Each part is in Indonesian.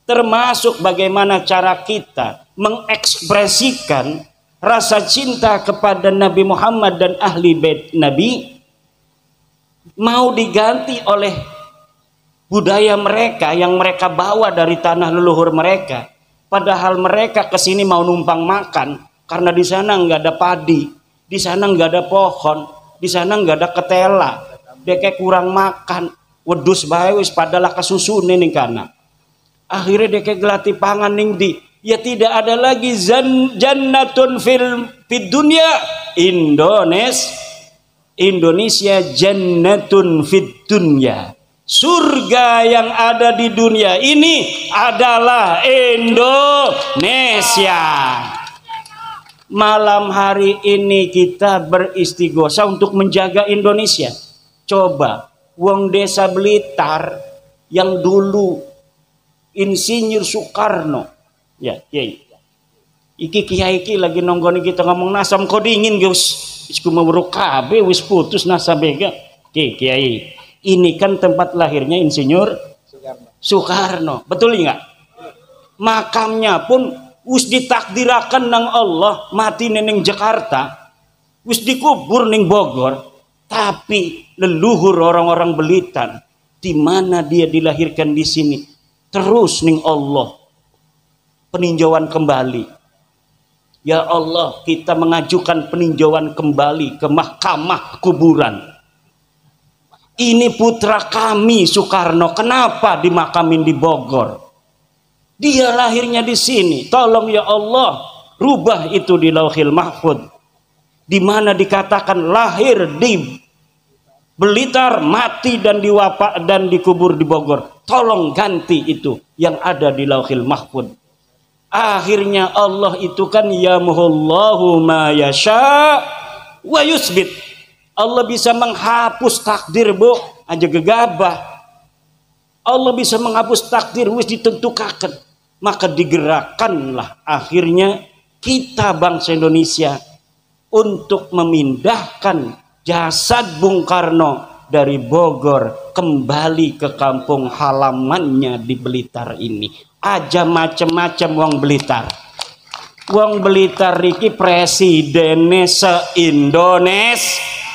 termasuk bagaimana cara kita mengekspresikan rasa cinta kepada Nabi Muhammad dan ahli bait Nabi, mau diganti oleh budaya mereka yang mereka bawa dari tanah leluhur mereka. Padahal mereka kesini mau numpang makan, karena di sana nggak ada padi, di sana nggak ada pohon, di sana nggak ada ketela, deke kurang makan, wedus bae wis padalah kesusune ning kana. Akhirnya deke gelati pangan ning di, ya tidak ada lagi jannatun fid dunya, Indonesia jannatun fid dunya. Surga yang ada di dunia ini adalah Indonesia. Malam hari ini kita beristighosa untuk menjaga Indonesia. Coba wong desa Blitar yang dulu Insinyur Soekarno, ya, iki kiai iki lagi nonggoni kita ngomong nasam kau dingin Gus, isku meweruk kabe wis putus nasam bega, kiai. Ini kan tempat lahirnya Insinyur Soekarno, betul nggak? Makamnya pun wis ditakdirakan nang Allah mati neng Jakarta, wis dikubur neng Bogor, tapi leluhur orang-orang Blitar di mana dia dilahirkan di sini terus neng Allah peninjauan kembali. Ya Allah, kita mengajukan peninjauan kembali ke mahkamah kuburan. Ini putra kami Soekarno, kenapa dimakamin di Bogor? Dia lahirnya di sini. Tolong ya Allah, rubah itu di Lauhil Mahfud, di mana dikatakan lahir di Blitar, mati dan diwapak dan dikubur di Bogor. Tolong ganti itu yang ada di Lauhil Mahfud. Akhirnya Allah itu kan yamhullahu ma yasha wa yusbit. Allah bisa menghapus takdir, bu, aja gegabah. Allah bisa menghapus takdir, wis ditentukan. Maka digerakkanlah akhirnya kita bangsa Indonesia untuk memindahkan jasad Bung Karno dari Bogor kembali ke kampung halamannya di Blitar ini. Aja macem-macem wong Blitar. Wong Blitar iki presidennya se-Indonesia.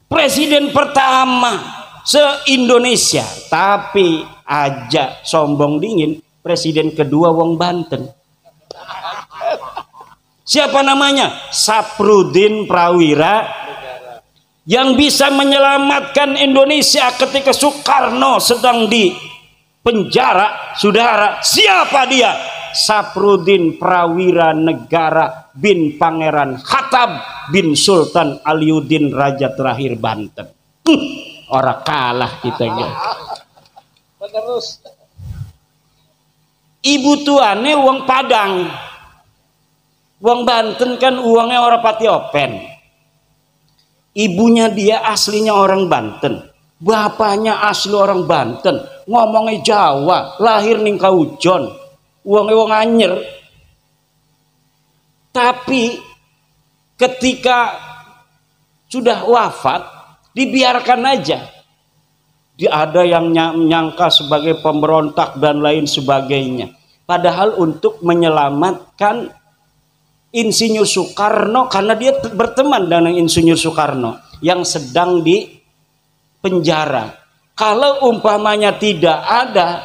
Presiden pertama se-Indonesia, tapi aja sombong dingin, presiden kedua wong Banten. Siapa namanya? Saprudin Prawira, yang bisa menyelamatkan Indonesia ketika Soekarno sedang di penjara. Saudara, siapa dia? Saprudin Prawira Negara bin Pangeran Khattab bin Sultan Aliuddin Raja terakhir Banten. Ora kalah kita ya. Terus ibu tuane wong Padang, wong Banten kan uangnya ora pati open. Ibunya dia aslinya orang Banten, bapaknya asli orang Banten, ngomongnya Jawa, lahir ning Kaujon. Uangnya wong anyer. Tapi ketika sudah wafat dibiarkan aja. Ada yang menyangka sebagai pemberontak dan lain sebagainya. Padahal untuk menyelamatkan Insinyur Soekarno, karena dia berteman dengan Insinyur Soekarno yang sedang di penjara. Kalau umpamanya tidak ada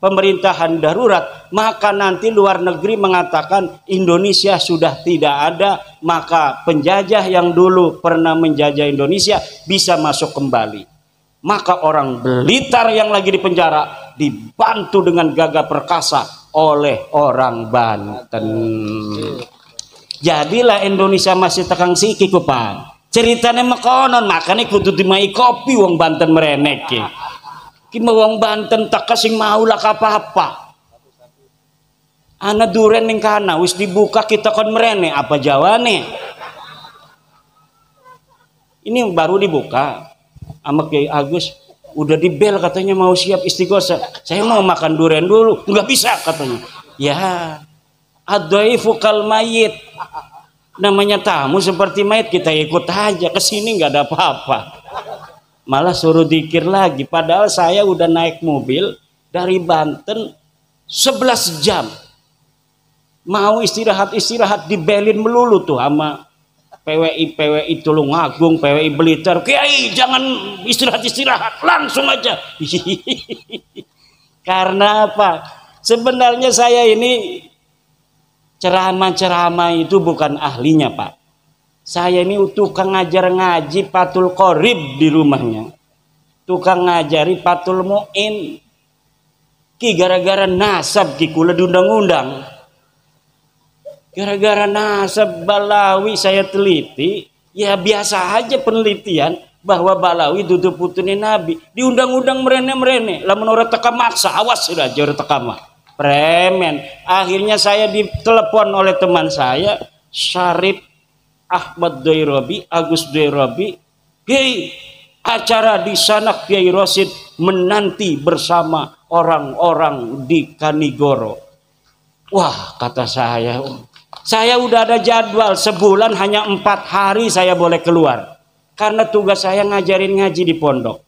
pemerintahan darurat, maka nanti luar negeri mengatakan Indonesia sudah tidak ada, maka penjajah yang dulu pernah menjajah Indonesia bisa masuk kembali. Maka orang Blitar yang lagi di penjara dibantu dengan gagah perkasa oleh orang Banten. Jadilah Indonesia masih tekang siki kupang. Ceritanya mekonon, makanya kudu dimai kopi wong Banten merenek. Ki wong Banten tak kasing mau lah apa-apa. Ana duren ning kana wis dibuka kita kon merene, apa jawane? Ini baru dibuka. Sama Kiai Agus udah di bel katanya mau siap istighosa. Saya mau makan duren dulu, nggak bisa katanya. Ya, adhaifu kal mayit. Namanya tamu seperti mayit, kita ikut aja ke sini nggak ada apa-apa. Malah suruh dikir lagi, padahal saya udah naik mobil dari Banten 11 jam. Mau istirahat dibelin melulu tuh sama PWI Tulungagung, PWI Blitar. Kiai jangan istirahat, langsung aja. Karena apa? Sebenarnya saya ini ceramah itu bukan ahlinya, Pak. Saya ini tukang ngajar ngaji Patul Qorib di rumahnya. Tukang ngajari Patul Mu'in. Ki gara-gara nasab ki kula diundang-undang. Gara-gara nasab Balawi saya teliti, ya biasa aja penelitian bahwa Balawi dudu putune Nabi. Diundang-undang merene-merene, lamun ora teka maksa, awas sudah ora teka mah. Premen. Akhirnya saya ditelepon oleh teman saya, Syarif Ahmad Dairobi, Agus Dairobi. Hei, acara di sana Kiai Rosid menanti bersama orang-orang di Kanigoro. Wah, kata saya udah ada jadwal, sebulan hanya 4 hari saya boleh keluar. Karena tugas saya ngajarin ngaji di pondok.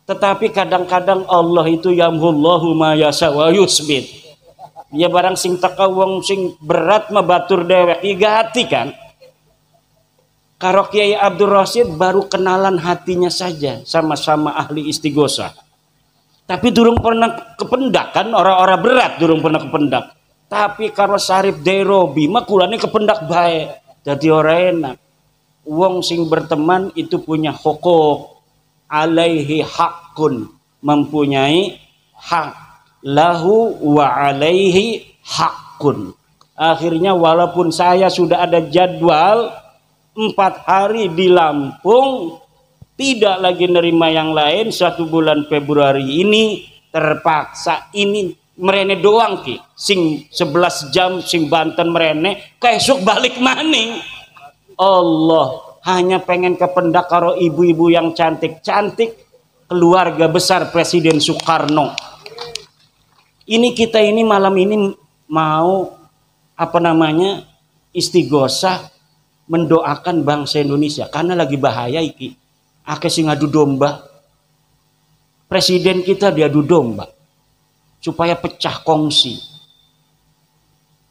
Tetapi kadang-kadang Allah itu yamhullahu ma yasha wa yusbit. Ya barang sing teka wong sing berat mah batur dewek igati kan. Karo Kiai Abdul Rasyid baru kenalan hatinya saja, sama-sama ahli istighosah. Tapi durung pernah kependak kan, orang-orang berat durung pernah kependak. Tapi karo Syarif Dairobi mah kulane kependak bae. Jadi ora enak. Wong sing berteman itu punya hukuk, alaihi hakun, mempunyai hak, lahu wa alaihi hakun. Akhirnya walaupun saya sudah ada jadwal 4 hari di Lampung, tidak lagi nerima yang lain. 1 bulan Februari ini terpaksa ini merene doang ki, sing 11 jam sing Banten merene, keesuk balik maning. Allah hanya pengen kependak karo ibu-ibu yang cantik-cantik, keluarga besar Presiden Soekarno. Ini kita ini malam ini mau istighosah mendoakan bangsa Indonesia karena lagi bahaya iki. Akeh sing adu domba. Presiden kita diadu domba supaya pecah kongsi.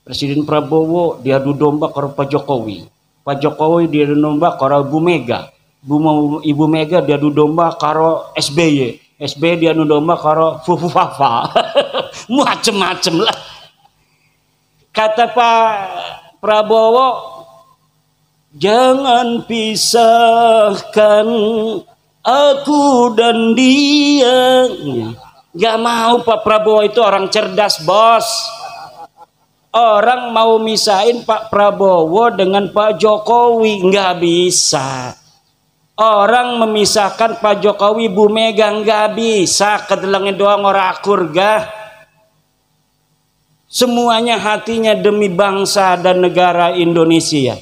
Presiden Prabowo diadu domba karo Pak Jokowi. Pak Jokowi diadu domba karo Ibu Mega. Ibu Mega diadu domba karo SBY. SBY diadu domba karo Fufu Fafa. Macem-macem lah. Kata Pak Prabowo, jangan pisahkan aku dan dia. Gak mau. Pak Prabowo itu orang cerdas, bos. Orang mau misahin Pak Prabowo dengan Pak Jokowi, nggak bisa. Orang memisahkan Pak Jokowi Bu Mega nggak bisa. Kedelengnya doang orang akur gah. Semuanya hatinya demi bangsa dan negara Indonesia.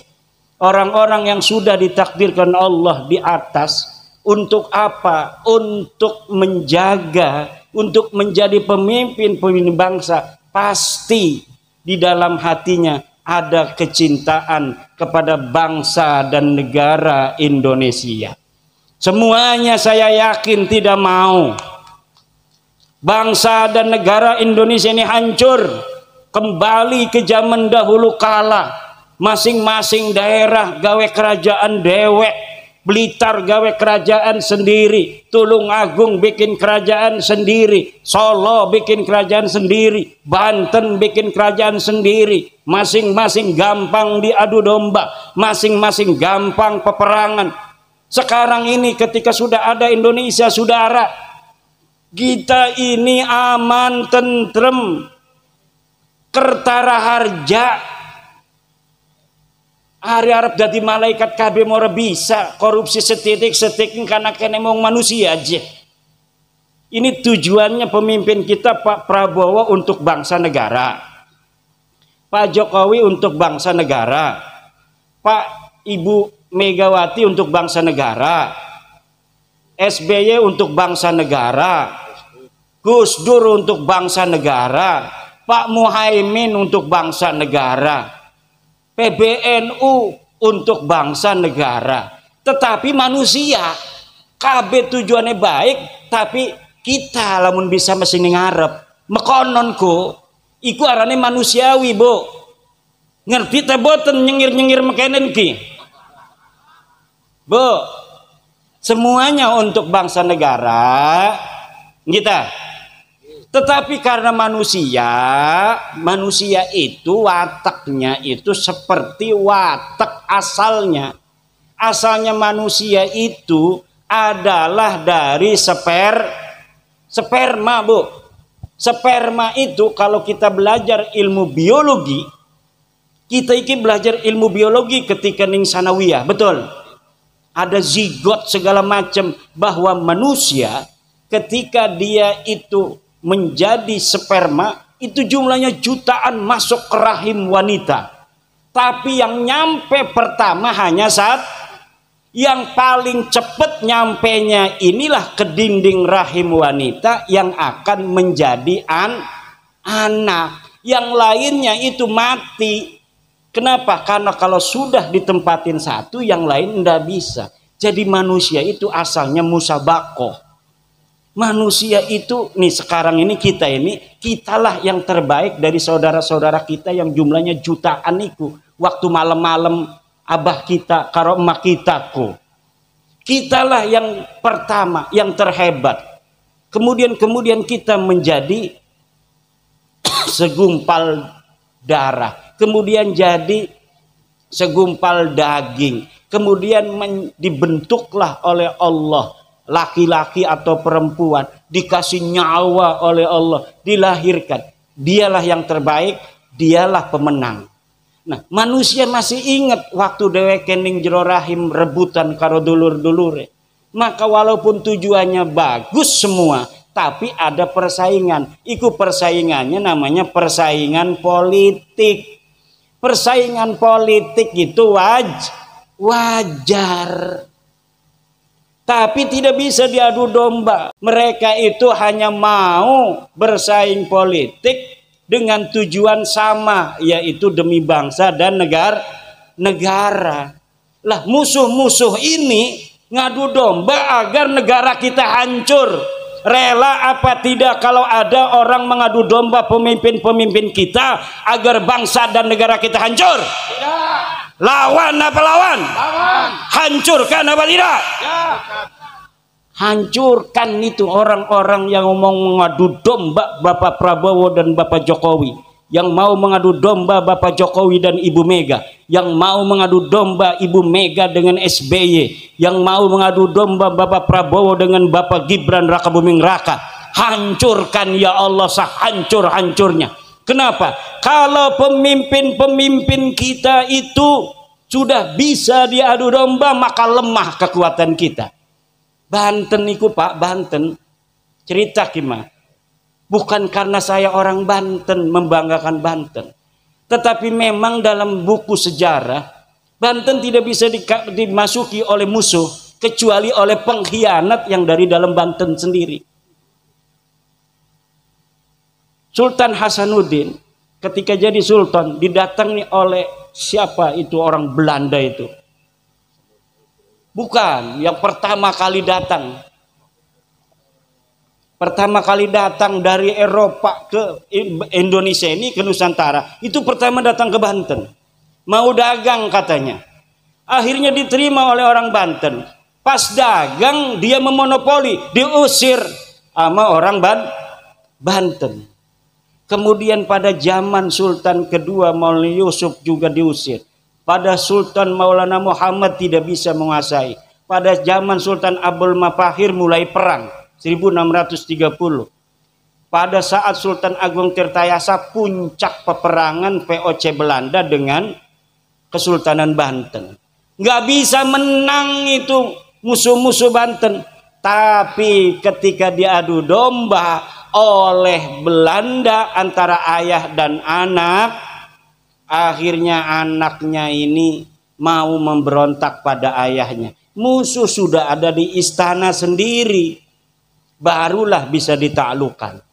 Orang-orang yang sudah ditakdirkan Allah di atas untuk apa? Untuk menjaga, untuk menjadi pemimpin bangsa, pasti di dalam hatinya ada kecintaan kepada bangsa dan negara Indonesia. Semuanya saya yakin tidak mau bangsa dan negara Indonesia ini hancur kembali ke zaman dahulu kala. Masing-masing daerah gawe kerajaan dewek. Blitar gawe kerajaan sendiri, Tulungagung bikin kerajaan sendiri, Solo bikin kerajaan sendiri, Banten bikin kerajaan sendiri. Masing-masing gampang diadu domba, masing-masing gampang peperangan. Sekarang ini ketika sudah ada Indonesia, saudara, kita ini aman, tentrem, kertara harja. Hari Arab jadi malaikat KB mau bisa korupsi setitik karena kena mau manusia aja. Ini tujuannya pemimpin kita Pak Prabowo untuk bangsa negara, Pak Jokowi untuk bangsa negara, Pak Ibu Megawati untuk bangsa negara, SBY untuk bangsa negara, Gus Dur untuk bangsa negara, Pak Muhaimin untuk bangsa negara, PBNU untuk bangsa negara. Tetapi manusia KB tujuannya baik, tapi kita lamun bisa mesin ngarep mekononku Iku arane manusiawi, Bu. Ngerti ta boten nyengir-nyengir mekenen ki? Bu, semuanya untuk bangsa negara kita. Tetapi karena manusia itu wataknya itu seperti watak asalnya. Asalnya manusia itu adalah dari sperma, Bu. Sperma itu kalau kita belajar ilmu biologi, kita iki belajar ilmu biologi ketika ning sanawiyah, betul. Ada zigot segala macam, bahwa manusia ketika dia itu menjadi sperma itu jumlahnya jutaan masuk ke rahim wanita. Tapi yang nyampe pertama hanya yang paling cepat nyampenya inilah ke dinding rahim wanita yang akan menjadi anak. Yang lainnya itu mati. Kenapa? Karena kalau sudah ditempatin satu, yang lain tidak bisa. Jadi manusia itu asalnya musabakoh. Manusia itu nih sekarang ini kitalah yang terbaik dari saudara-saudara kita yang jumlahnya jutaan itu. Waktu malam-malam abah kita karo emak kitaku. Kitalah yang pertama, yang terhebat. Kemudian kita menjadi segumpal darah. Kemudian jadi segumpal daging. Kemudian dibentuklah oleh Allah. Laki-laki atau perempuan. Dikasih nyawa oleh Allah. Dilahirkan. Dialah yang terbaik. Dialah pemenang. Nah, manusia masih ingat waktu dheweke ning jero rahim rebutan karo dulur-dulure. Maka walaupun tujuannya bagus semua, tapi ada persaingan. Iku persaingannya namanya persaingan politik. Persaingan politik itu wajar. Tapi tidak bisa diadu domba. Mereka itu hanya mau bersaing politik dengan tujuan sama, yaitu demi bangsa dan negara. Lah musuh-musuh ini ngadu domba agar negara kita hancur. Rela apa tidak kalau ada orang mengadu domba pemimpin-pemimpin kita agar bangsa dan negara kita hancur? Tidak. Lawan apa lawan? Lawan. Hancurkan apa tidak? Ya. Hancurkan itu orang-orang yang mau mengadu domba Bapak Prabowo dan Bapak Jokowi, yang mau mengadu domba Bapak Jokowi dan Ibu Mega, yang mau mengadu domba Ibu Mega dengan SBY, yang mau mengadu domba Bapak Prabowo dengan Bapak Gibran Raka Buming Raka. Hancurkan ya Allah, sehancur-hancurnya. Kenapa? Kalau pemimpin-pemimpin kita itu sudah bisa diadu domba, maka lemah kekuatan kita. Banten niku Pak, Banten cerita gimana? Bukan karena saya orang Banten membanggakan Banten, tetapi memang dalam buku sejarah Banten tidak bisa dimasuki oleh musuh kecuali oleh pengkhianat yang dari dalam Banten sendiri. Sultan Hasanuddin ketika jadi sultan didatangi oleh siapa itu orang Belanda itu? Bukan, yang pertama kali datang. Pertama kali datang dari Eropa ke Indonesia ini, ke Nusantara. Itu pertama datang ke Banten. Mau dagang katanya. Akhirnya diterima oleh orang Banten. Pas dagang dia memonopoli, diusir sama orang Banten. Kemudian pada zaman Sultan kedua Maulana Yusuf juga diusir. Pada Sultan Maulana Muhammad tidak bisa menguasai. Pada zaman Sultan Abdul Mafahir mulai perang 1630. Pada saat Sultan Agung Tirtayasa puncak peperangan VOC Belanda dengan Kesultanan Banten. Nggak bisa menang itu musuh-musuh Banten. Tapi ketika diadu domba oleh Belanda antara ayah dan anak, akhirnya anaknya ini mau memberontak pada ayahnya. Musuh sudah ada di istana sendiri, barulah bisa ditaklukkan.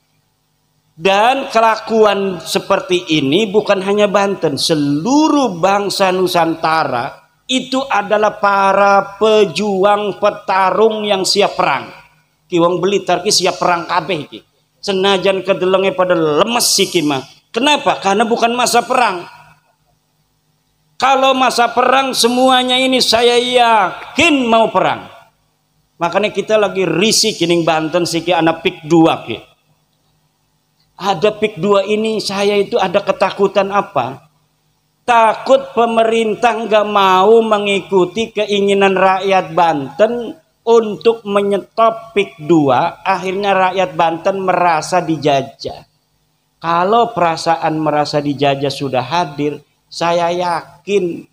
Dan kelakuan seperti ini bukan hanya Banten, seluruh bangsa Nusantara itu adalah para pejuang petarung yang siap perang. Ki wong Blitar ki siap perang kabeh ki. Senajan kedelenge pada lemes iki mah, Kenapa? Karena bukan masa perang. Kalau masa perang semuanya ini saya yakin mau perang. Makanya kita lagi risik ini Banten siki anak pik 2 ki. Ada pik 2 ini saya itu ada ketakutan apa? Takut pemerintah nggak mau mengikuti keinginan rakyat Banten untuk menyetop pik 2, akhirnya rakyat Banten merasa dijajah. Kalau perasaan merasa dijajah sudah hadir, saya yakin,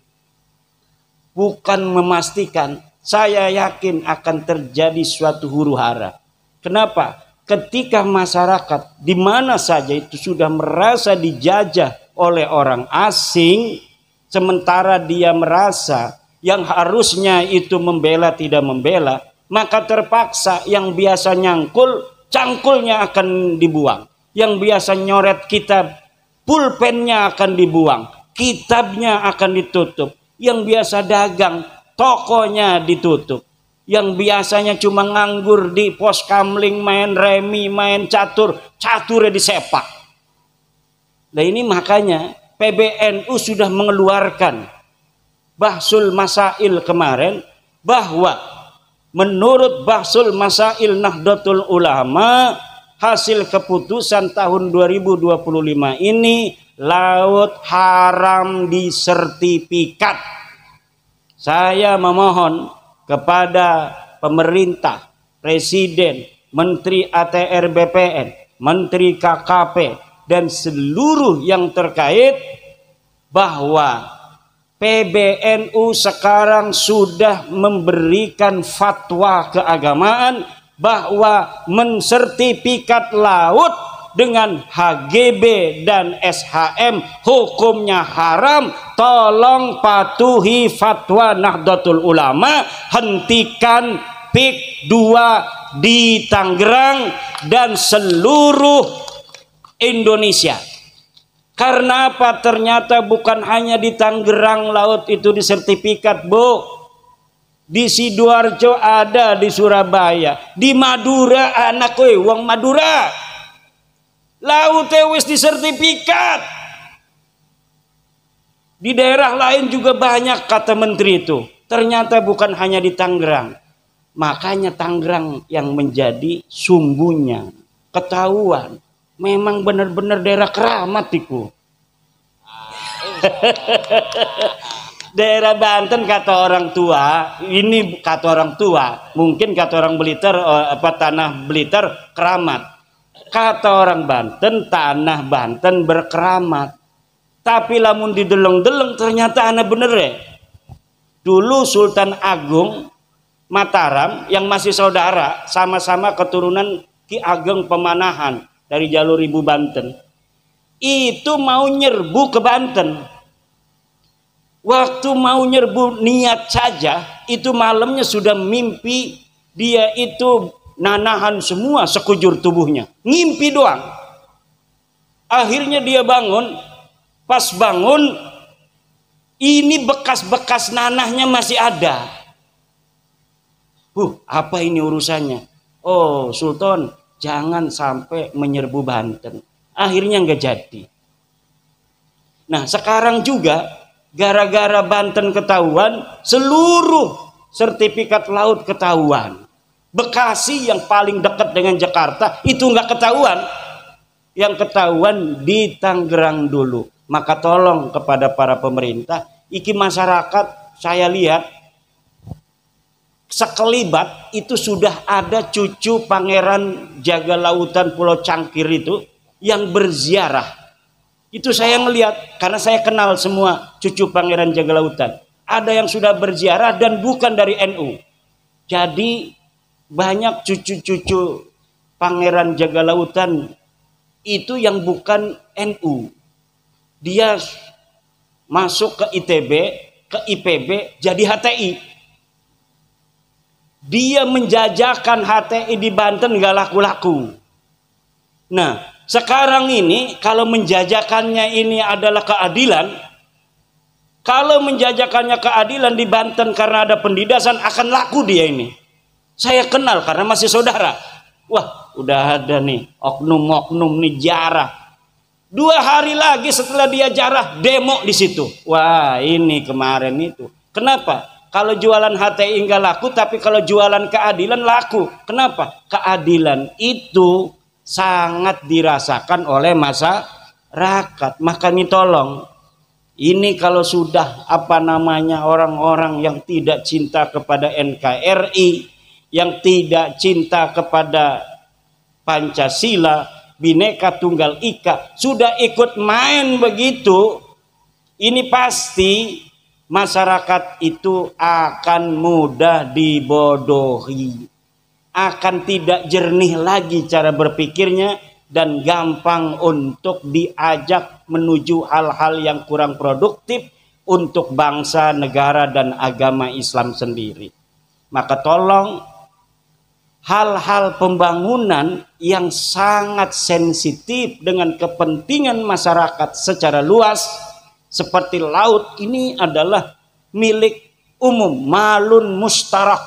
bukan memastikan, saya yakin akan terjadi suatu huru hara. Kenapa? Ketika masyarakat di mana saja itu sudah merasa dijajah oleh orang asing, sementara dia merasa yang harusnya itu membela tidak membela, maka terpaksa yang biasa nyangkul, cangkulnya akan dibuang. Yang biasa nyoret kitab, pulpennya akan dibuang. Kitabnya akan ditutup. Yang biasa dagang, tokonya ditutup. Yang biasanya cuma nganggur di pos kamling, main remi, main catur, caturnya disepak. Nah ini makanya PBNU sudah mengeluarkan Bahsul Masail kemarin, bahwa menurut Bahsul Masail Nahdlatul Ulama, hasil keputusan tahun 2025 ini laut haram disertifikat. Saya memohon kepada pemerintah, presiden, menteri ATR BPN, menteri KKP, dan seluruh yang terkait bahwa PBNU sekarang sudah memberikan fatwa keagamaan bahwa mensertifikat laut dengan HGB dan SHM hukumnya haram. Tolong patuhi fatwa Nahdlatul Ulama, hentikan pik 2 di Tangerang dan seluruh Indonesia. Karena apa? Ternyata bukan hanya di Tangerang laut itu disertifikat, Bu. Di Sidoarjo ada, di Surabaya, di Madura, anak kowe wong Madura laut wis disertifikat. Di daerah lain juga banyak, kata menteri itu. Ternyata bukan hanya di Tangerang. Makanya Tangerang yang menjadi sumbunya. Ketahuan memang benar-benar daerah keramat itu. Daerah Banten kata orang tua, ini kata orang tua, mungkin kata orang Blitar, tanah Blitar keramat. Kata orang Banten, tanah Banten berkeramat. Tapi lamun dideleng-deleng ternyata anak bener ya. Dulu Sultan Agung Mataram yang masih saudara, sama-sama keturunan Ki Ageng Pemanahan dari jalur Ibu Banten, itu mau nyerbu ke Banten. Waktu mau nyerbu niat saja, itu malamnya sudah mimpi dia itu nanahan semua sekujur tubuhnya. Ngimpi doang. Akhirnya dia bangun. Pas bangun, ini bekas-bekas nanahnya masih ada. Apa ini urusannya? Oh, Sultan, jangan sampai menyerbu Banten. Akhirnya nggak jadi. Nah, sekarang juga gara-gara Banten ketahuan, seluruh sertifikat laut ketahuan. Bekasi yang paling dekat dengan Jakarta itu nggak ketahuan. Yang ketahuan di Tangerang dulu. Maka tolong kepada para pemerintah, iki masyarakat saya lihat sekelibat itu sudah ada cucu Pangeran Jaga Lautan Pulau Cangkir itu yang berziarah. Itu saya ngelihat karena saya kenal semua cucu Pangeran Jaga Lautan. Ada yang sudah berziarah dan bukan dari NU. Jadi banyak cucu-cucu Pangeran Jaga Lautan itu yang bukan NU. Dia masuk ke ITB, ke IPB, jadi HTI. Dia menjajakan HTI di Banten gak laku-laku. Nah, sekarang ini kalau menjajakannya ini adalah keadilan, kalau menjajakannya keadilan di Banten karena ada pendidasan, akan laku dia ini. Saya kenal karena masih saudara. Wah, udah ada nih oknum-oknum nih jarah. 2 hari lagi setelah dia jarah demo di situ. Wah, ini kemarin itu. Kenapa? Kalau jualan HTI enggak laku, tapi kalau jualan keadilan laku. Kenapa? Keadilan itu sangat dirasakan oleh masyarakat. Makanya tolong, ini kalau sudah orang-orang yang tidak cinta kepada NKRI, yang tidak cinta kepada Pancasila, Bhinneka Tunggal Ika, sudah ikut main begitu, ini pasti masyarakat itu akan mudah dibodohi, akan tidak jernih lagi cara berpikirnya, dan gampang untuk diajak menuju hal-hal yang kurang produktif untuk bangsa, negara, dan agama Islam sendiri. Maka tolong, hal-hal pembangunan yang sangat sensitif dengan kepentingan masyarakat secara luas seperti laut ini adalah milik umum, malun mustarak.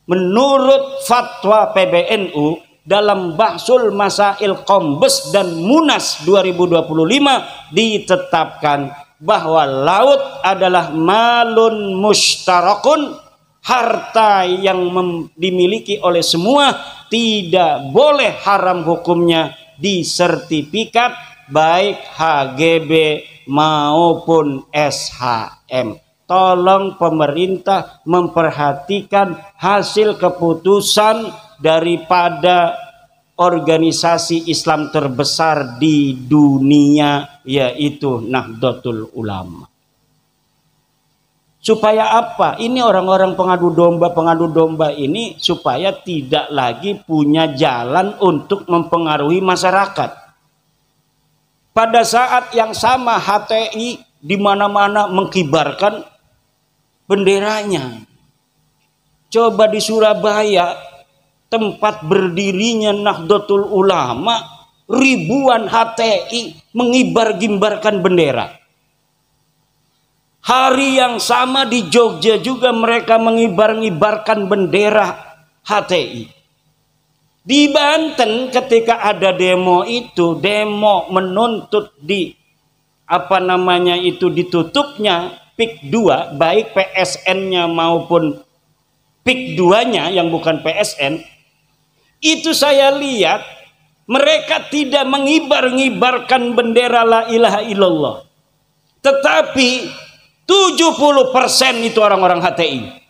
Menurut fatwa PBNU dalam Bahsul Masail Kombes dan Munas 2025 ditetapkan bahwa laut adalah malun mustarakun, harta yang dimiliki oleh semua, tidak boleh haram hukumnya disertifikat baik HGB maupun SHM. Tolong pemerintah memperhatikan hasil keputusan daripada organisasi Islam terbesar di dunia, yaitu Nahdlatul Ulama. Supaya apa? Ini orang-orang pengadu domba ini supaya tidak lagi punya jalan untuk mempengaruhi masyarakat. Pada saat yang sama HTI di mana-mana mengkibarkan benderanya. Coba di Surabaya, tempat berdirinya Nahdlatul Ulama, ribuan HTI mengibar-gimbarkan bendera. Hari yang sama di Jogja juga mereka mengibar-ngibarkan bendera HTI. Di Banten ketika ada demo itu, demo menuntut ditutupnya PIK 2, baik PSN-nya maupun PIK 2-nya yang bukan PSN, itu saya lihat mereka tidak mengibar-ngibarkan bendera la ilaha illallah. Tetapi 70% itu orang-orang HTI.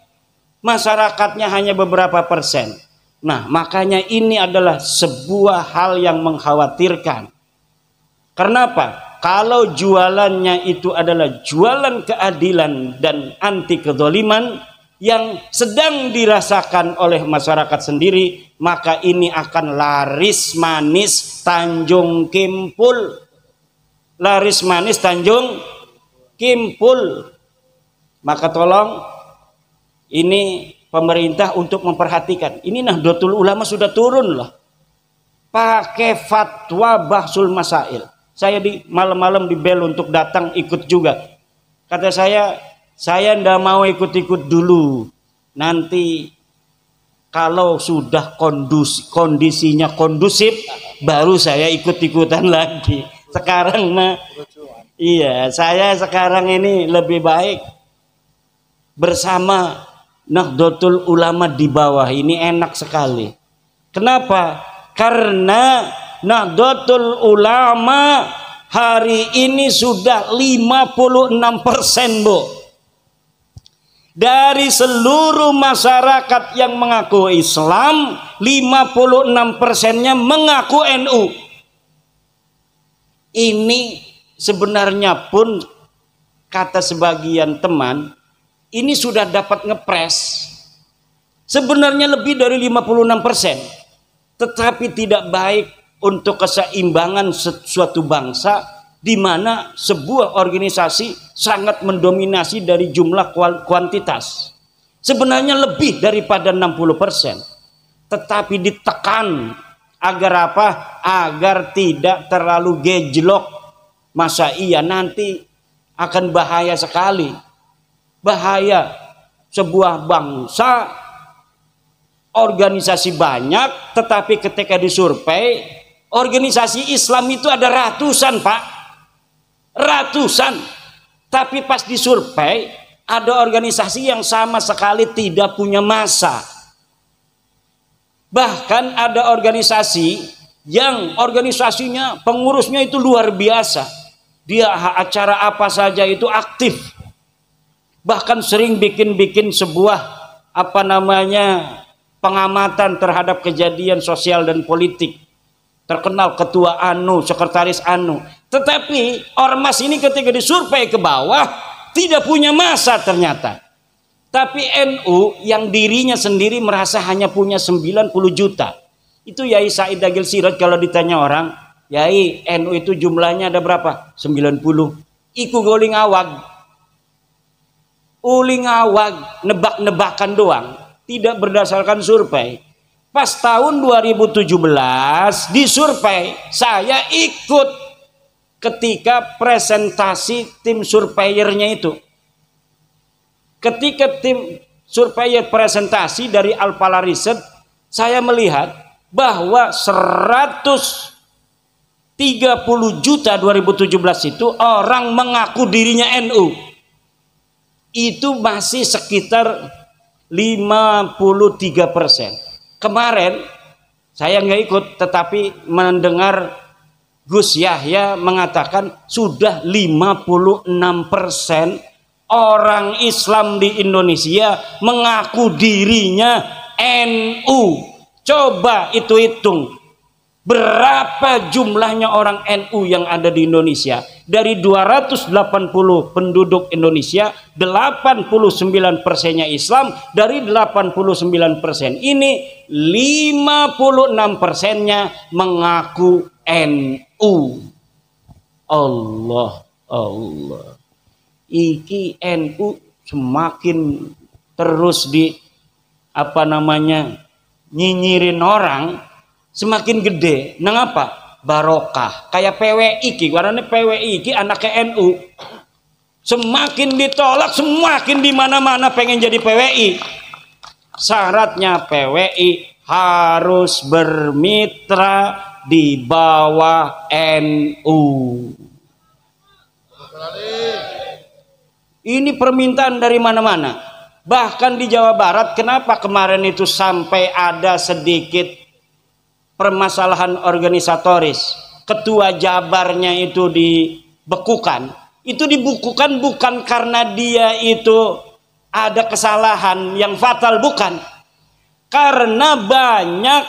Masyarakatnya hanya beberapa persen. Nah, makanya ini adalah sebuah hal yang mengkhawatirkan. Kenapa? Kalau jualannya itu adalah jualan keadilan dan anti kezaliman yang sedang dirasakan oleh masyarakat sendiri, maka ini akan laris manis Tanjung Kimpul. Laris manis Tanjung Kimpul. Maka tolong ini pemerintah untuk memperhatikan. Ini Nahdlatul Ulama sudah turun loh. Pakai fatwa Bahsul Masail. Saya di malam-malam di bel untuk datang ikut juga. Kata saya ndak mau ikut-ikut dulu. Nanti kalau sudah kondisinya kondusif, baru saya ikut-ikutan lagi. Sekarang mah, iya, saya sekarang ini lebih baik bersama Nahdlatul Ulama di bawah. Ini enak sekali. Kenapa? Karena Nahdlatul Ulama hari ini sudah 56%, Bu. Dari seluruh masyarakat yang mengaku Islam, 56%-nya mengaku NU. Ini sebenarnya pun kata sebagian teman, ini sudah dapat ngepres. Sebenarnya lebih dari 56%. Tetapi tidak baik untuk keseimbangan suatu bangsa di mana sebuah organisasi sangat mendominasi dari jumlah kuantitas. Sebenarnya lebih daripada 60%. Tetapi ditekan agar apa? Agar tidak terlalu gejlok. Masa iya nanti akan bahaya sekali. Bahaya sebuah bangsa organisasi banyak, tetapi ketika disurvei Organisasi Islam itu ada ratusan, Pak. Ratusan. Tapi pas disurvei, ada organisasi yang sama sekali tidak punya massa. Bahkan ada organisasi yang organisasinya, pengurusnya itu luar biasa. Dia acara apa saja itu aktif. Bahkan sering bikin sebuah pengamatan terhadap kejadian sosial dan politik. Terkenal ketua anu, sekretaris anu. Tetapi ormas ini ketika disurvei ke bawah tidak punya massa ternyata. Tapi NU yang dirinya sendiri merasa hanya punya 90 juta. Itu Yai Said Agil Siraj kalau ditanya orang, Yai NU itu jumlahnya ada berapa? 90. Iku uling awag. Uling awag, nebak-nebakan doang. Tidak berdasarkan survei. Pas tahun 2017 disurvei, saya ikut ketika presentasi tim surveyornya itu. Ketika tim surveyor presentasi dari Alpala Riset, saya melihat bahwa 130 juta 2017 itu orang mengaku dirinya NU. Itu masih sekitar 53%. Kemarin saya nggak ikut, tetapi mendengar Gus Yahya mengatakan sudah 56% orang Islam di Indonesia mengaku dirinya NU. Coba itu hitung. Berapa jumlahnya orang NU yang ada di Indonesia? Dari 280 penduduk Indonesia, 89%-nya Islam. Dari 89% ini 56%-nya mengaku NU. Allah. Iki NU semakin terus nyinyirin orang, semakin gede. Nang apa? Barokah. Kayak PWI ki, warnanya PWI ki anaknya NU. Semakin ditolak, semakin di mana-mana pengen jadi PWI. Syaratnya PWI harus bermitra di bawah NU. Ini permintaan dari mana-mana. Bahkan di Jawa Barat, kenapa kemarin itu sampai ada sedikit permasalahan organisatoris, ketua Jabarnya itu dibekukan. Itu dibukukan bukan karena dia itu ada kesalahan yang fatal, bukan. Karena banyak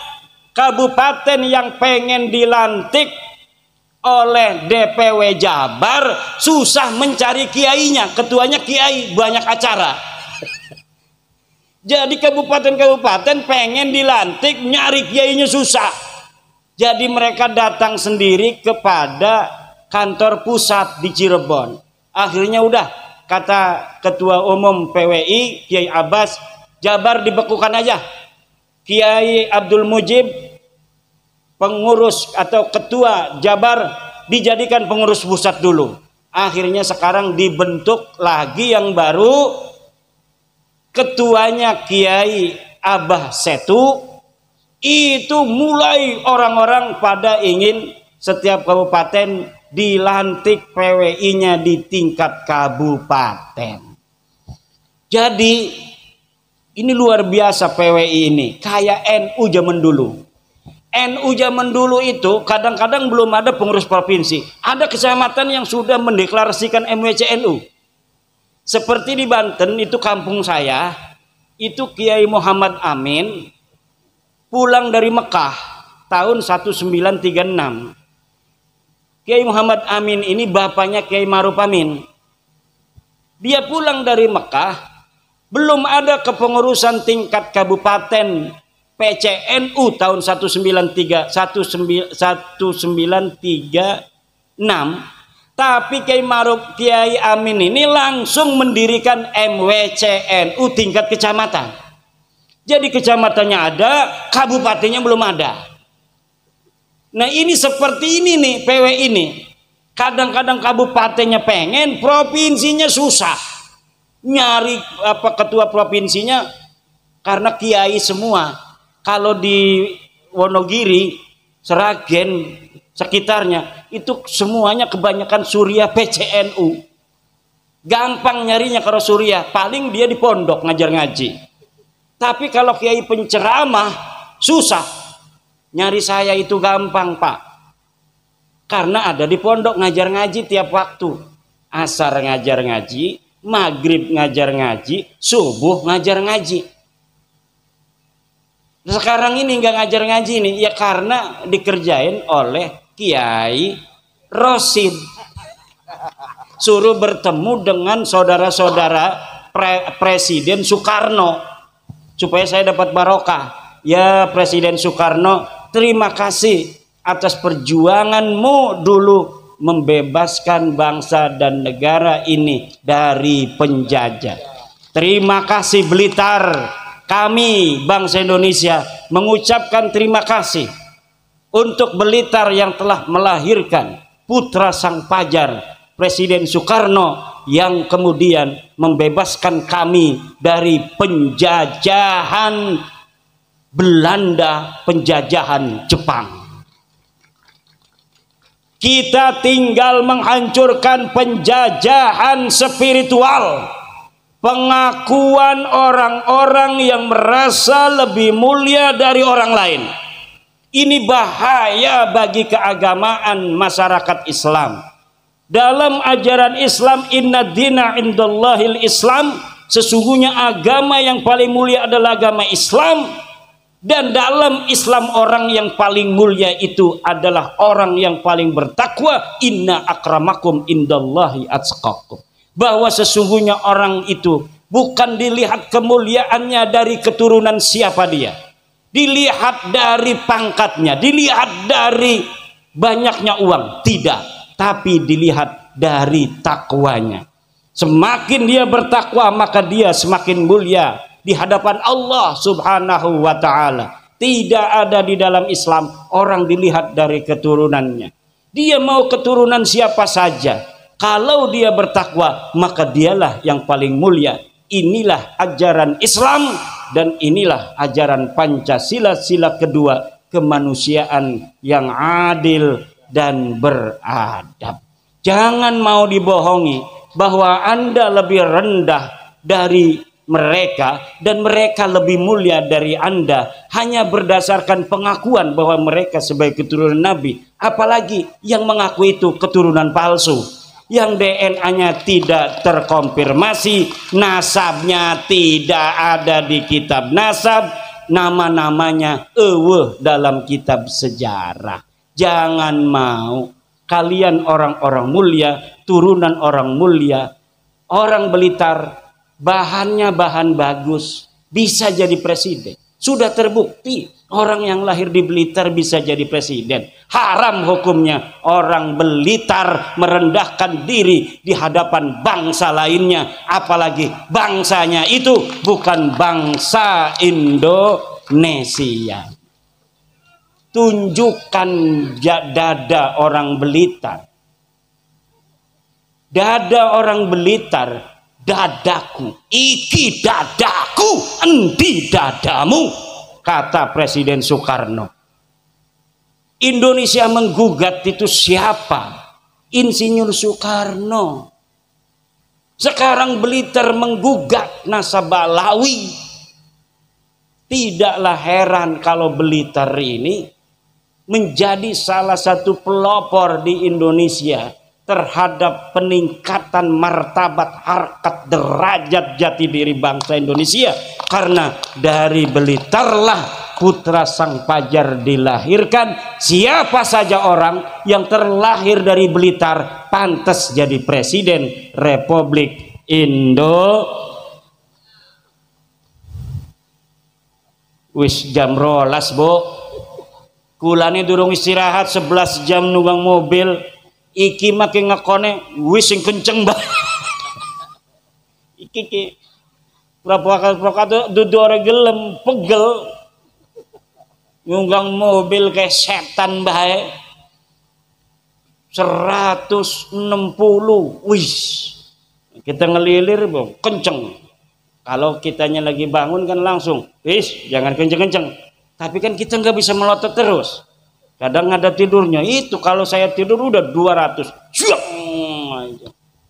kabupaten yang pengen dilantik oleh DPW Jabar susah mencari kiainya, ketuanya kiai banyak acara. Jadi kabupaten-kabupaten pengen dilantik, nyari kiainya susah. Jadi mereka datang sendiri kepada kantor pusat di Cirebon. Akhirnya udah, kata ketua umum PWI Kiai Abbas, Jabar dibekukan aja. Kiai Abdul Mujib pengurus atau ketua Jabar dijadikan pengurus pusat dulu. Akhirnya sekarang dibentuk lagi yang baru, ketuanya Kiai Abah Setu. Itu mulai orang-orang pada ingin setiap kabupaten dilantik PWI-nya di tingkat kabupaten. Jadi ini luar biasa PWI ini, kayak NU zaman dulu. NU zaman dulu itu kadang-kadang belum ada pengurus provinsi. Ada kecamatan yang sudah mendeklarasikan MWCNU. Seperti di Banten itu kampung saya, itu Kiai Muhammad Amin pulang dari Mekah tahun 1936. Kiai Muhammad Amin ini bapaknya Kiai Ma'ruf Amin. Dia pulang dari Mekah, belum ada kepengurusan tingkat kabupaten PCNU tahun 1936, tapi Kiai Amin ini langsung mendirikan MWCNU tingkat kecamatan. Jadi kecamatannya ada, kabupatennya belum ada. Nah ini seperti ini nih PW ini. Kadang-kadang kabupatennya pengen, provinsinya susah. Nyari ketua provinsinya karena kiai semua. Kalau di Wonogiri Seragen, sekitarnya itu semuanya kebanyakan Suriah PCNU. Gampang nyarinya kalau Suriah, paling dia di pondok ngajar ngaji. Tapi kalau kiai penceramah susah. Nyari saya itu gampang, Pak. Karena ada di pondok ngajar ngaji tiap waktu. Asar ngajar ngaji, maghrib ngajar ngaji, subuh ngajar ngaji. Sekarang ini nggak ngajar ngaji nih, ya karena dikerjain oleh Kiai Rosid. Suruh bertemu dengan saudara-saudara Presiden Soekarno supaya saya dapat barokah. Ya Presiden Soekarno, terima kasih atas perjuanganmu dulu membebaskan bangsa dan negara ini dari penjajah. Terima kasih Blitar. Kami bangsa Indonesia mengucapkan terima kasih untuk Blitar yang telah melahirkan putra sang pajar Presiden Soekarno yang kemudian membebaskan kami dari penjajahan Belanda, penjajahan Jepang. Kita tinggal menghancurkan penjajahan spiritual, pengakuan orang-orang yang merasa lebih mulia dari orang lain. Ini bahaya bagi keagamaan masyarakat Islam. Dalam ajaran Islam, inna dina indallahil Islam, sesungguhnya agama yang paling mulia adalah agama Islam. Dan dalam Islam orang yang paling mulia itu adalah orang yang paling bertakwa. Inna akramakum indallahi atqakum. Bahwa sesungguhnya orang itu bukan dilihat kemuliaannya dari keturunan siapa dia, dilihat dari pangkatnya, dilihat dari banyaknya uang, tidak, tapi dilihat dari takwanya. Semakin dia bertakwa, maka dia semakin mulia di hadapan Allah Subhanahu wa ta'ala. Tidak ada di dalam Islam orang dilihat dari keturunannya. Dia mau keturunan siapa saja, kalau dia bertakwa, maka dialah yang paling mulia. Inilah ajaran Islam dan inilah ajaran Pancasila, sila kedua, kemanusiaan yang adil dan beradab. Jangan mau dibohongi bahwa Anda lebih rendah dari mereka dan mereka lebih mulia dari Anda hanya berdasarkan pengakuan bahwa mereka sebagai keturunan Nabi. Apalagi yang mengaku itu keturunan palsu, yang DNA-nya tidak terkonfirmasi, nasabnya tidak ada di kitab nasab, nama-namanya dalam kitab sejarah. Jangan mau. Kalian orang-orang mulia, turunan orang mulia, orang Blitar, bahannya bahan bagus, bisa jadi presiden. Sudah terbukti orang yang lahir di Blitar bisa jadi presiden. Haram hukumnya orang Blitar merendahkan diri di hadapan bangsa lainnya, apalagi bangsanya itu bukan bangsa Indonesia. Tunjukkan dada orang Blitar. Dada orang Blitar, dadaku, iki dadaku, endi dadamu, kata Presiden Soekarno. Indonesia menggugat itu siapa? Insinyur Soekarno. Sekarang Blitar menggugat nasabah Lawi. Tidaklah heran kalau Blitar ini menjadi salah satu pelopor di Indonesia terhadap peningkatan martabat, harkat, derajat, jati diri bangsa Indonesia. Karena dari Blitarlah putra sang pajar dilahirkan. Siapa saja orang yang terlahir dari Blitar pantas jadi presiden Republik Indonesia. Wis jam rolas, Bu. Kulane durung istirahat 11 jam nunggang mobil. Iki makin ngekone wis sing kenceng banget. Iki provokator dudu ora gelem, pegel. Nunggang mobil kayak setan bae. 160. Wis. Kita ngelilir, Bu, kenceng. Kalau kitanya lagi bangun kan langsung, wis jangan kenceng-kenceng. Tapi kan kita nggak bisa melotot terus. Kadang ada tidurnya. Itu kalau saya tidur udah 200.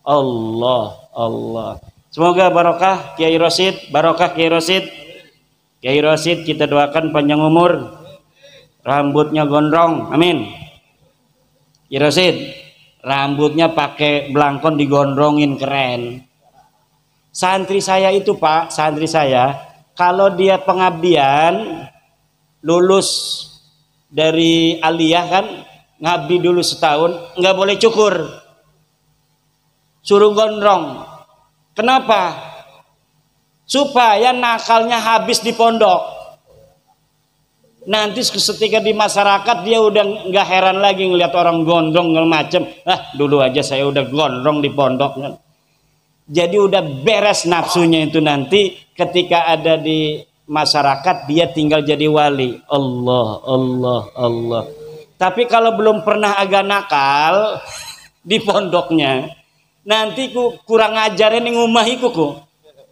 Allah, Allah. Semoga barokah Kiai Rosid, barokah Kiai Rosid. Kiai Rosid kita doakan panjang umur, rambutnya gondrong, amin. Kiai Rosid, rambutnya pakai belangkon digondrongin, keren. Santri saya itu Pak, santri saya, kalau dia pengabdian, lulus dari aliyah kan, ngabdi dulu setahun, nggak boleh cukur, suruh gondrong. Kenapa? Supaya nakalnya habis di pondok. Nanti ketika di masyarakat dia udah nggak heran lagi ngelihat orang gondrong macem. Dulu aja saya udah gondrong di pondok. Jadi udah beres nafsunya itu, nanti ketika ada di masyarakat dia tinggal jadi wali. Allah, Allah, Allah. Tapi kalau belum pernah agak nakal di pondoknya, nanti kurang ajarin yang ngumahiku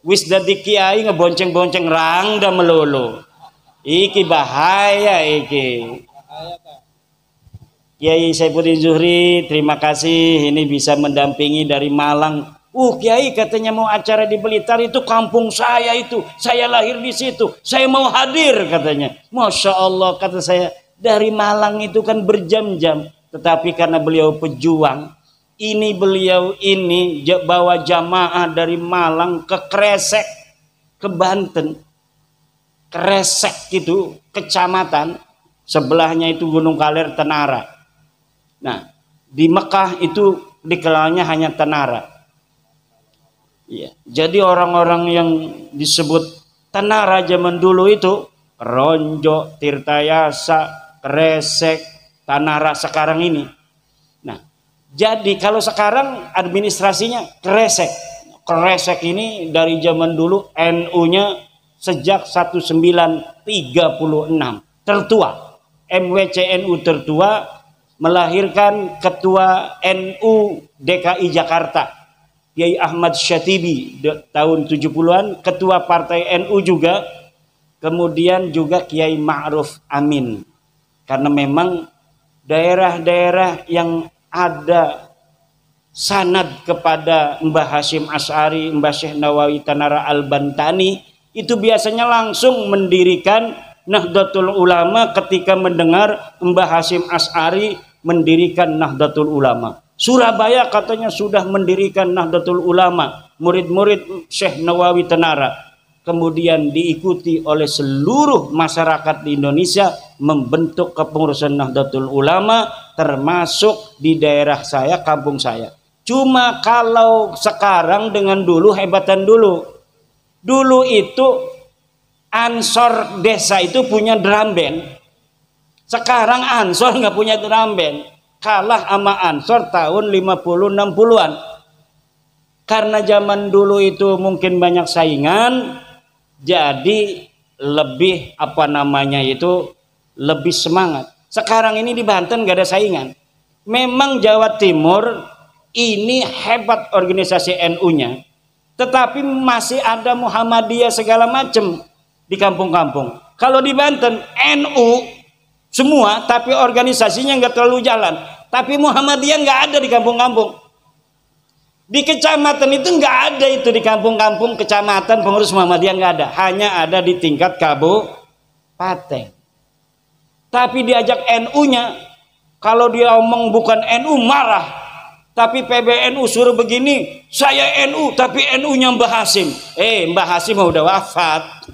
wis dadi kiai ngebonceng-bonceng rangda melulu. Iki bahaya iki. Kiai Saifuddin Zuhri, terima kasih ini bisa mendampingi dari Malang. Kiai katanya mau acara di Blitar, itu kampung saya itu. Saya lahir di situ. Saya mau hadir katanya. Masya Allah, kata saya, dari Malang itu kan berjam-jam. Tetapi karena beliau pejuang, beliau ini bawa jamaah dari Malang ke Kresek, ke Banten. Kresek itu kecamatan, sebelahnya itu Gunung Kaler, Tenara. Nah, di Mekah itu dikenalnya hanya Tenara. Ya, jadi orang-orang yang disebut Tenara zaman dulu itu Ronjo, Tirtayasa, Kresek, Tenara sekarang ini. Nah, jadi kalau sekarang administrasinya Kresek. Kresek ini dari zaman dulu NU-nya sejak 1936 tertua. MWCNU tertua, melahirkan ketua NU DKI Jakarta Kiai Ahmad Syatibi tahun 70-an, ketua partai NU juga, kemudian juga Kiai Ma'ruf Amin. Karena memang daerah-daerah yang ada sanad kepada Mbah Hasyim Asy'ari, Mbah Syekh Nawawi Tanara Al-Bantani, itu biasanya langsung mendirikan Nahdlatul Ulama ketika mendengar Mbah Hasyim Asy'ari mendirikan Nahdlatul Ulama. Surabaya katanya sudah mendirikan Nahdlatul Ulama, murid-murid Syekh Nawawi Tanara. Kemudian diikuti oleh seluruh masyarakat di Indonesia membentuk kepengurusan Nahdlatul Ulama, termasuk di daerah saya, kampung saya. Cuma kalau sekarang dengan dulu, hebatan dulu. Dulu itu Ansor desa itu punya drum band. Sekarang Ansor nggak punya drum band. Kalah sama Ansor tahun 50-60-an. Karena zaman dulu itu mungkin banyak saingan, jadi lebih lebih semangat. Sekarang ini di Banten gak ada saingan. Memang Jawa Timur ini hebat organisasi NU-nya, tetapi masih ada Muhammadiyah segala macam di kampung-kampung. Kalau di Banten NU semua, tapi organisasinya nggak terlalu jalan. Tapi Muhammadiyah nggak ada di kampung-kampung. Di kecamatan itu nggak ada, itu di kampung-kampung kecamatan pengurus Muhammadiyah nggak ada. Hanya ada di tingkat kabupaten. Tapi diajak NU-nya, kalau dia omong bukan NU marah. Tapi PBNU suruh begini, saya NU tapi NU-nya Mbah Hasyim. Mbah Hasyim udah wafat.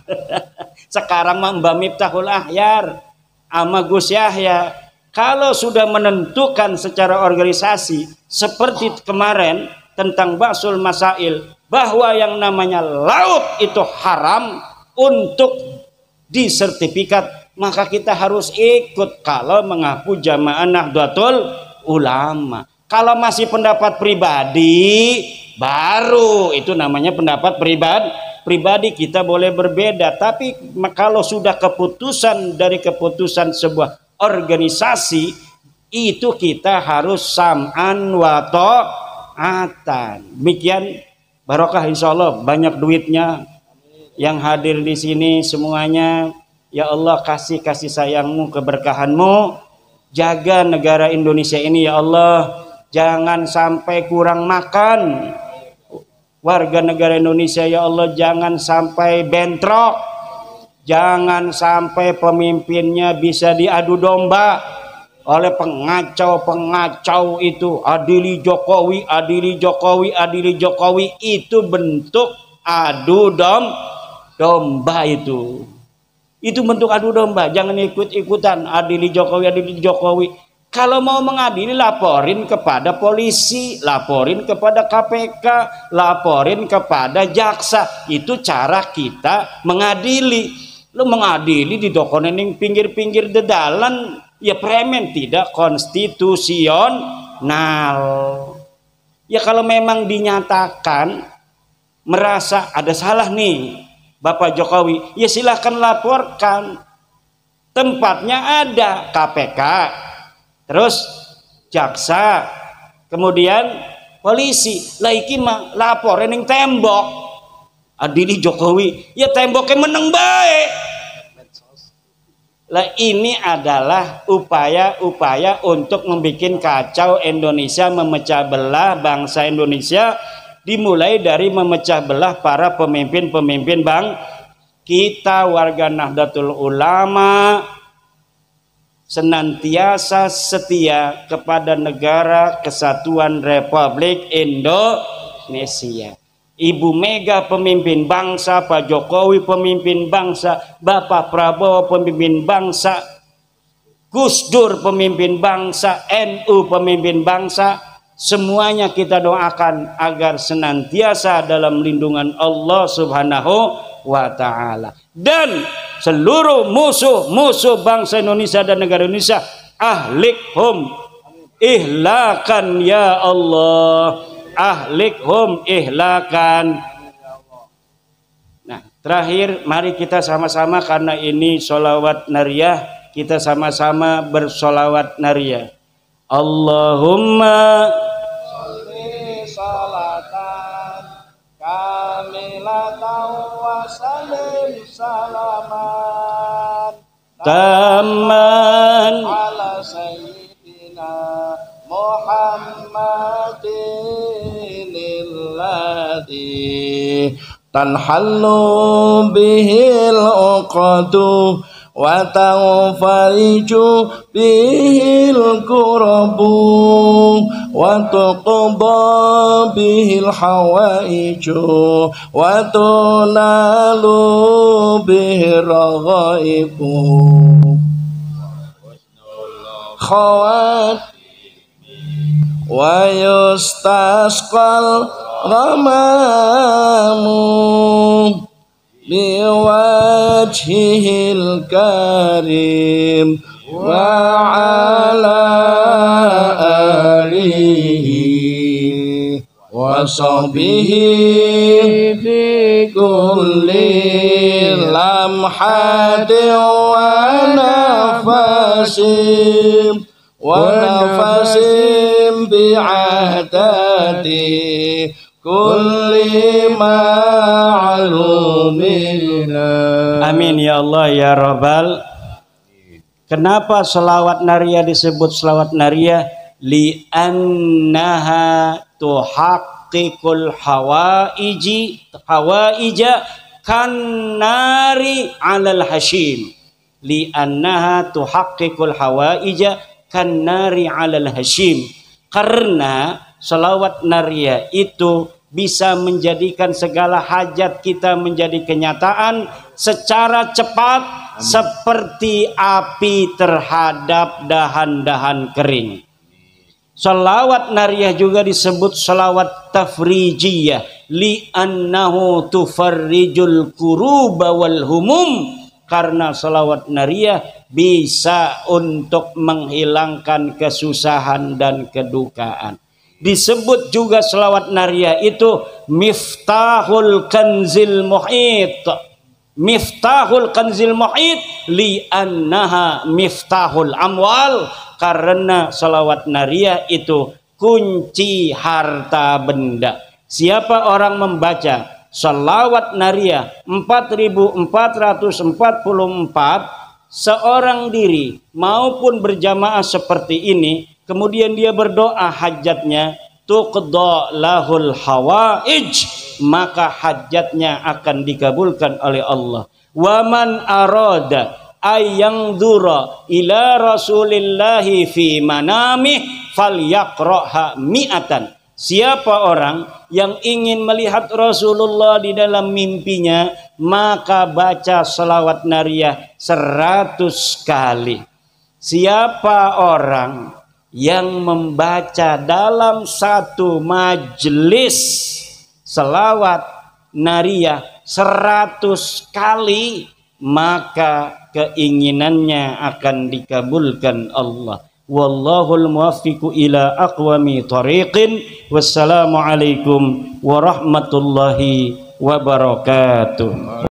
Sekarang mah Mbah Miftahul Ahyar sama Gus Yahya. Kalau sudah menentukan secara organisasi seperti kemarin tentang Ba'sul Masail, bahwa yang namanya laut itu haram untuk disertifikat, maka kita harus ikut kalau mengaku jamaah Nahdlatul Ulama. Kalau masih pendapat pribadi, baru itu namanya pendapat pribadi, kita boleh berbeda. Tapi kalau sudah keputusan dari keputusan sebuah organisasi, itu kita harus sam'an wa ta'atan. Demikian, barokah insyaallah, banyak duitnya yang hadir di sini semuanya. Ya Allah, kasih sayangmu, keberkahanmu Jaga negara Indonesia ini ya Allah, jangan sampai kurang makan. Warga negara Indonesia ya Allah, jangan sampai bentrok, jangan sampai pemimpinnya bisa diadu domba oleh pengacau-pengacau itu. Adili Jokowi, adili Jokowi, adili Jokowi, itu bentuk adu domba itu. Itu bentuk adu domba, jangan ikut-ikutan adili Jokowi, adili Jokowi. Kalau mau mengadili, laporin kepada polisi, laporin kepada KPK, laporin kepada jaksa. Itu cara kita mengadili. Lu mengadili di dokonening pinggir-pinggir dedalan, ya premen, tidak konstitusional. Ya kalau memang dinyatakan merasa ada salah nih Bapak Jokowi, ya silahkan laporkan. Tempatnya ada KPK, terus jaksa, kemudian polisi. Lah iki mah lapor ning tembok. Adili Jokowi, ya temboknya meneng baik. Lah ini adalah upaya-upaya untuk membuat kacau Indonesia, memecah belah bangsa Indonesia. Dimulai dari memecah belah para pemimpin-pemimpin kita. Warga Nahdlatul Ulama senantiasa setia kepada negara kesatuan Republik Indonesia. Ibu Mega pemimpin bangsa, Pak Jokowi pemimpin bangsa, Bapak Prabowo pemimpin bangsa, Gus Dur pemimpin bangsa, NU pemimpin bangsa. Semuanya kita doakan agar senantiasa dalam lindungan Allah Subhanahu wa Ta'ala. Dan seluruh musuh-musuh bangsa Indonesia dan negara Indonesia, ahlikhum ihlakan ya Allah, ahlikhum ihlakan. Nah, terakhir mari kita sama-sama, karena ini sholawat nariyah, kita sama-sama bersolawat nariyah. Allahumma sholli salatan kamilatan wa sallim salaman taman ala sayyidina Muhammadin alladhi tanhallu bihil uqadu wa tanfariju bihil kurabu wa tuqba bihil hawaiju wa tunalu bihil raghaibu khawat wa yustasqal ghamamu biwajhihil karim wa ala alihi wa sahbihi fi kulli lamhatin wa nafasin bi'adati kulli ma'lumina. Amin ya Allah ya Rabbal. Kenapa selawat nariyah disebut selawat nariyah? Li'annaha tuhaqqiqul hawaija kannari 'alal hashim. Li'annaha tuhaqqiqul hawaija kannari 'alal hashim. Karena selawat nariyah itu bisa menjadikan segala hajat kita menjadi kenyataan secara cepat. Amin. Seperti api terhadap dahan-dahan kering. Selawat nariyah juga disebut selawat tafrijiyah, li'annahu tufarrijul kuruba wal humum. Karena selawat nariyah bisa untuk menghilangkan kesusahan dan kedukaan. Disebut juga selawat nariyah itu miftahul kanzil muhit. Miftahul kanzil muhit li'annaha miftahul amwal. Karena selawat nariyah itu kunci harta benda. Siapa orang membaca selawat nariyah 4444 seorang diri maupun berjamaah seperti ini, kemudian dia berdoa hajatnya, tuqda lahul hawaij, maka hajatnya akan dikabulkan oleh Allah. Waman arada ayang dura ila rasulillahi fi manamih falyaqraha mi'atan. Siapa orang yang ingin melihat Rasulullah di dalam mimpinya, maka baca selawat nariyah 100 kali. Siapa orang yang membaca dalam satu majelis selawat nariyah 100 kali, maka keinginannya akan dikabulkan Allah. Wallahul muwaffiqu ila aqwami thariqin. Wassalamualaikum warahmatullahi wabarakatuh.